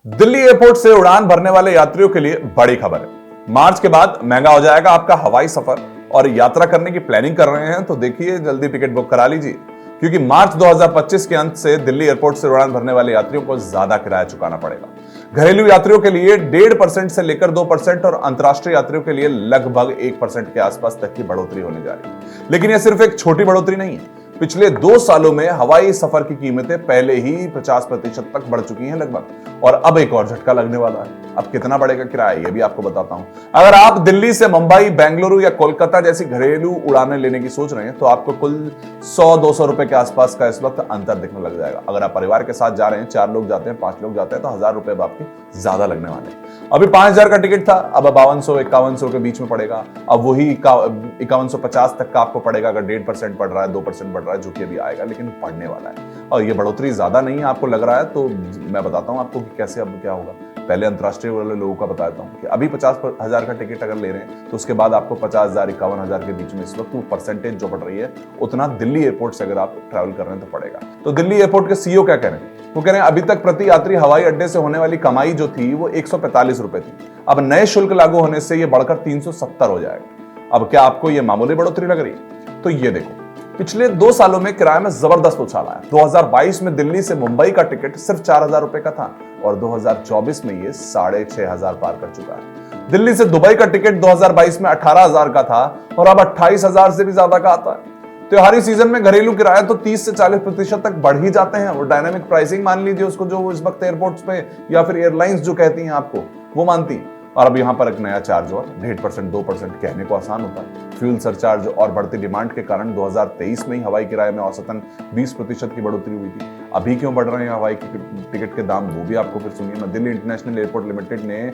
Delhi airport से उड़ान भरने वाले यात्रियों के लिए बड़ी खबर है। मार्च के बाद महंगा हो जाएगा आपका हवाई सफर और यात्रा करने की प्लानिंग कर रहे हैं तो देखिए जल्दी टिकट बुक करा लीजिए, क्योंकि मार्च 2025 के अंत से दिल्ली एयरपोर्ट से उड़ान भरने वाले यात्रियों को ज्यादा किराया चुकाना पड़ेगा। घरेलू यात्रियों के लिए 1.5% से लेकर 2% और अंतर्राष्ट्रीय यात्रियों के लिए लगभग 1% के आसपास तक की बढ़ोतरी होने जा रही है। लेकिन यह सिर्फ एक छोटी बढ़ोतरी नहीं है। पिछले 2 सालों में हवाई सफर की कीमतें पहले ही 50% तक बढ़ चुकी हैं लगभग, और अब एक और झटका लगने वाला है। अब कितना बढ़ेगा किराया ये भी आपको बताता हूं। अगर आप दिल्ली से मुंबई, बेंगलुरु या कोलकाता जैसी घरेलू उड़ानें लेने की सोच रहे हैं तो आपको कुल 100-200 रुपए के आसपास का इस वक्त अंतर दिखने लग जाएगा। अगर आप परिवार के साथ जा रहे हैं, 4 लोग जाते हैं, 5 लोग जाते हैं, तो 1000 रुपए आपके ज्यादा लगने वाले हैं। अभी 5000 का टिकट था, अब 5200-5100 के बीच में पड़ेगा। अब वही 5150 तक का आपको पड़ेगा अगर 1.5% बढ़ रहा है, 2% बढ़ रहा है, जो कि अभी आएगा, लेकिन बढ़ने वाला है। और ये बढ़ोतरी ज्यादा नहीं है आपको लग रहा है, तो मैं बताता हूं आपको कि कैसे अब क्या होगा। पहले अंतर्राष्ट्रीय वाले लोगों का बताता हूं कि अभी 50,000 का टिकट अगर ले रहे हैं तो उसके बाद आपको 50,000 51,000 के बीच में इस वक्त वो परसेंटेज जो बढ़ रही है उतना दिल्ली एयरपोर्ट से अगर आप ट्रैवल कर रहे हैं तो पड़ेगा। तो दिल्ली एयरपोर्ट के सीईओ क्या कह रहे हैं? वो कह रहे हैं अभी तक प्रति यात्री हवाई अड्डे से होने वाली कमाई जो थी वो 145 रुपए थी। अब नए शुल्क लागू होने से ये बढ़कर 370 हो जाएगा। अब क्या आपको ये मामूली बढ़ोतरी लग रही है? तो ये देखो, पिछले 2 सालों में किराए में जबरदस्त उछाल आया। 2022 में दिल्ली से मुंबई का टिकट सिर्फ 4,000 रुपए का था और 2024 में ये 6,500 पार कर चुका है। दिल्ली से दुबई का टिकट 2022 में 18,000 का था और अब 28,000 से भी ज्यादा का आता है। त्योहारी सीजन में घरेलू किराया तो 30 से 40% तक बढ़ ही जाते हैं। वो डायनामिक प्राइसिंग मान लीजिए उसको, जो इस वक्त एयरपोर्ट्स पे या फिर एयरलाइंस जो कहती हैं आपको, वो मानती। और अब यहां पर एक नया चार्ज और 1.5% 2% कहने को आसान होता है। फ्यूल सरचार्ज और बढ़ती डिमांड के कारण 2023 में ही हवाई किराए में औसतन 20% की बढ़ोतरी हुई थी। अभी क्यों बढ़ रहे हैं हवाई टिकट के दाम, वो भी आपको फिर सुनिए ना। दिल्ली इंटरनेशनल एयरपोर्ट लिमिटेड ने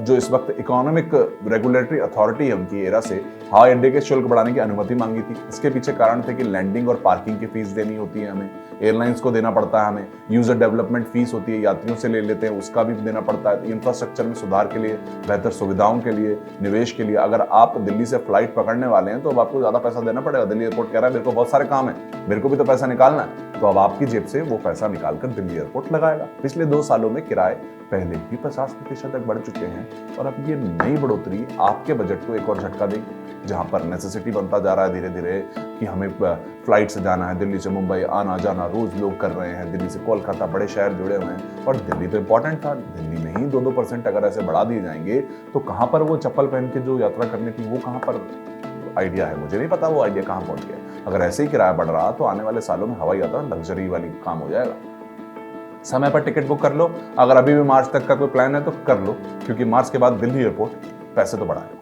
जो इस वक्त इकोनॉमिक रेगुलेटरी अथॉरिटी है उनकी एरा से हवाई अड्डे के शुल्क बढ़ाने की अनुमति मांगी थी। इसके पीछे कारण थे कि लैंडिंग और पार्किंग की फीस देनी होती है हमें, एयरलाइंस को देना पड़ता है, हमें यूजर डेवलपमेंट फीस होती है, यात्रियों से ले लेते हैं, उसका भी देना पड़ता है। इंफ्रास्ट्रक्चर में सुधार के लिए, बेहतर सुविधाओं के लिए, निवेश के लिए अगर आप दिल्ली से फ्लाइट पकड़ने वाले हैं तो अब आपको ज्यादा पैसा देना पड़ेगा। दिल्ली एयरपोर्ट कह रहा है मेरे को बहुत सारे काम है, मेरे को भी तो पैसा निकालना है, तो अब आपकी जेब से वो पैसा निकालकर दिल्ली एयरपोर्ट लगाएगा। पिछले 2 सालों में किराए पहले ही 50% तक बढ़ चुके हैं और अब ये नई बढ़ोतरी आपके बजट को एक और झटका देगी, जहां पर नेसेसिटी बनता जा रहा है धीरे धीरे कि हमें फ्लाइट से जाना है, दिल्ली से मुंबई आना जाना रोज लोग कर रहे हैं, दिल्ली से कोलकाता बड़े शहर जुड़े हुए हैं। और दिल्ली तो इंपॉर्टेंट था, दिल्ली में ही 2-2% अगर ऐसे बढ़ा दिए जाएंगे तो कहां पर वो चप्पल पहन के जो यात्रा करनी थी वो कहां पर आइडिया है, मुझे नहीं पता वो आइडिया कहां पहुंच गया। अगर ऐसे ही किराया बढ़ रहा तो आने वाले सालों में हवाई यात्रा लग्जरी वाली काम हो जाएगा। समय पर टिकट बुक कर लो। अगर अभी भी मार्च तक का कोई प्लान है तो कर लो, क्योंकि मार्च के बाद दिल्ली एयरपोर्ट पैसे तो बढ़ाएगा।